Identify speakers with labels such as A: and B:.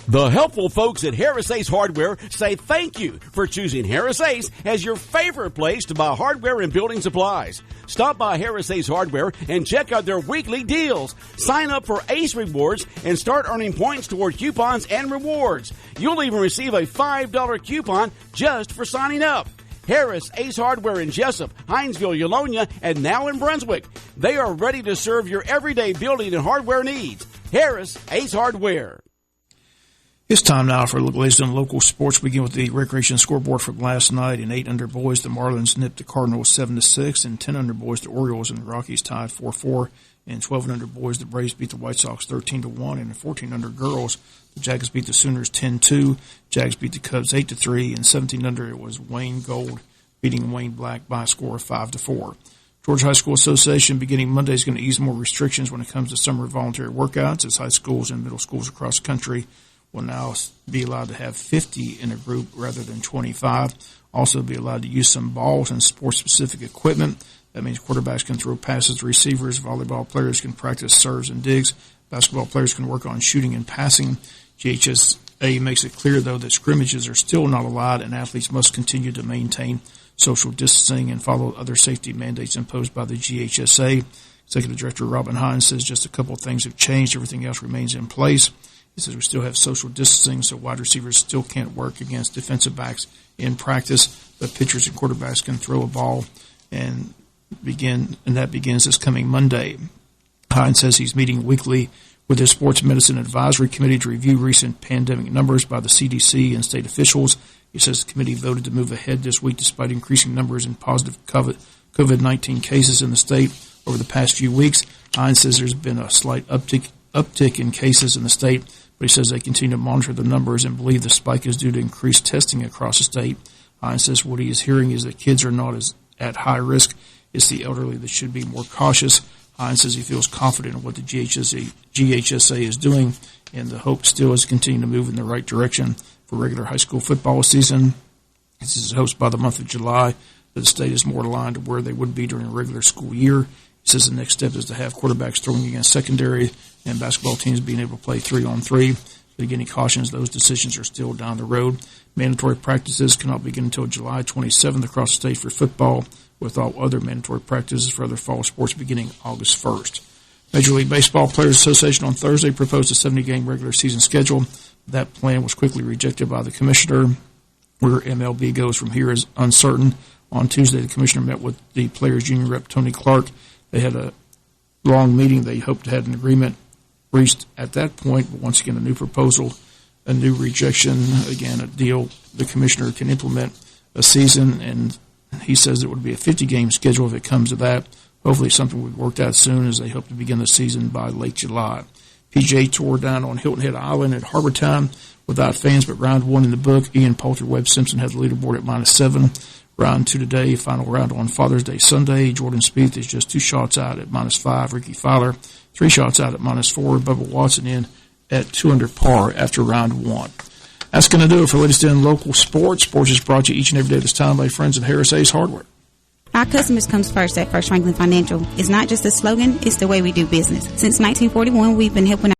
A: The helpful folks at Harris Ace Hardware say thank you for choosing Harris Ace as your favorite place to buy hardware and building supplies. Stop by Harris Ace Hardware and check out their weekly deals. Sign up for Ace Rewards and start earning points toward coupons and rewards. You'll even receive a $5 coupon just for signing up. Harris Ace Hardware in Jesup, Hinesville, Eulonia, and now in Brunswick. They are ready to serve your everyday building and hardware needs. Harris Ace Hardware.
B: It's time now for a look at local sports. We begin with the recreation scoreboard from last night. In 8 under boys, the Marlins nipped the Cardinals 7-6. In 10 under boys, the Orioles and the Rockies tied 4-4. In 12 under boys, the Braves beat the White Sox 13-1. And in 14 under girls, the Jackets beat the Sooners 10-2. Jags beat the Cubs 8-3. And 17 under, it was Wayne Gold beating Wayne Black by a score of 5-4. Georgia High School Association beginning Monday is going to ease more restrictions when it comes to summer voluntary workouts as high schools and middle schools across the country will now be allowed to have 50 in a group rather than 25. Also be allowed to use some balls and sports-specific equipment. That means quarterbacks can throw passes to receivers. Volleyball players can practice serves and digs. Basketball players can work on shooting and passing. GHSA makes it clear, though, that scrimmages are still not allowed and athletes must continue to maintain social distancing and follow other safety mandates imposed by the GHSA. Executive Director Robin Hines says just a couple of things have changed. Everything else remains in place. He says we still have social distancing, so wide receivers still can't work against defensive backs in practice, but pitchers and quarterbacks can throw a ball and that begins this coming Monday. Hines says he's meeting weekly with his Sports Medicine Advisory Committee to review recent pandemic numbers by the CDC and state officials. He says the committee voted to move ahead this week despite increasing numbers in positive COVID-19 cases in the state over the past few weeks. Hines says there's been a slight uptick in cases in the state, but he says they continue to monitor the numbers and believe the spike is due to increased testing across the state. Hines says what he is hearing is that kids are not as at high risk. It's the elderly that should be more cautious. Hines says he feels confident in what the GHSA is doing, and the hope still is to continue to move in the right direction for regular high school football season. This is hopes by the month of July that the state is more aligned to where they would be during a regular school year. He says the next step is to have quarterbacks throwing against secondary and basketball teams being able to play 3-on-3. But again, he cautions those decisions are still down the road. Mandatory practices cannot begin until July 27th across the state for football, with all other mandatory practices for other fall sports beginning August 1st. Major League Baseball Players Association on Thursday proposed a 70-game regular season schedule. That plan was quickly rejected by the commissioner. Where MLB goes from here is uncertain. On Tuesday, the commissioner met with the Players Union rep Tony Clark. They had a long meeting. They hoped to have an agreement reached at that point. But once again, a new proposal, a new rejection, again, a deal the commissioner can implement a season, and he says it would be a 50-game schedule if it comes to that. Hopefully something will be worked out soon as they hope to begin the season by late July. PGA Tour down on Hilton Head Island at Harbor Time without fans, but round 1 in the book. Ian Poulter, Webb Simpson had the leaderboard at -7. Round 2 today, final round on Father's Day Sunday. Jordan Spieth is just 2 shots out at -5. Ricky Fowler, 3 shots out at -4. Bubba Watson in at 2 under par after round 1. That's going to do it for latest in local sports. Sports is brought to you each and every day this time by friends at Harris Ace Hardware.
C: Our customers comes first at First Franklin Financial. It's not just a slogan, it's the way we do business. Since 1941, we've been helping